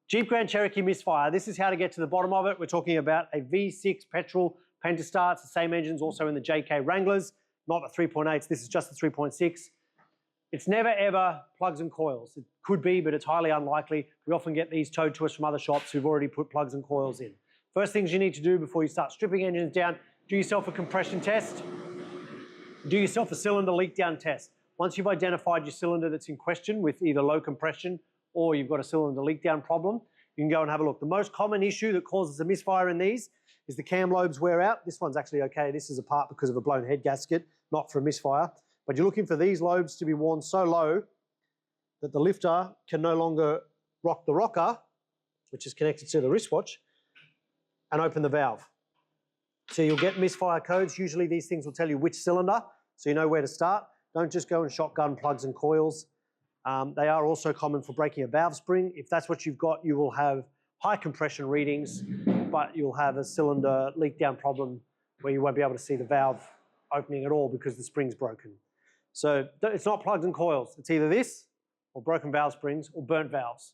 Jeep Grand Cherokee Misfire. This is how to get to the bottom of it. We're talking about a V6 petrol Pentastar. It's the same engines also in the JK Wranglers, not the 3.8s. This is just the 3.6. It's never ever plugs and coils. It could be, but it's highly unlikely. We often get these towed to us from other shops who've already put plugs and coils in. First things you need to do before you start stripping engines down, do yourself a compression test. Do yourself a cylinder leak down test. Once you've identified your cylinder that's in question with either low compression or you've got a cylinder leak down problem, you can go and have a look. The most common issue that causes a misfire in these is the cam lobes wear out. This one's actually okay. This is apart because of a blown head gasket, not for a misfire. But you're looking for these lobes to be worn so low that the lifter can no longer rock the rocker, which is connected to the wristwatch, and open the valve. So you'll get misfire codes. Usually these things will tell you which cylinder, so you know where to start. Don't just go and shotgun plugs and coils. They are also common for breaking a valve spring. If that's what you've got, you will have high compression readings, but you'll have a cylinder leak down problem where you won't be able to see the valve opening at all because the spring's broken. So it's not plugs and coils. It's either this or broken valve springs or burnt valves.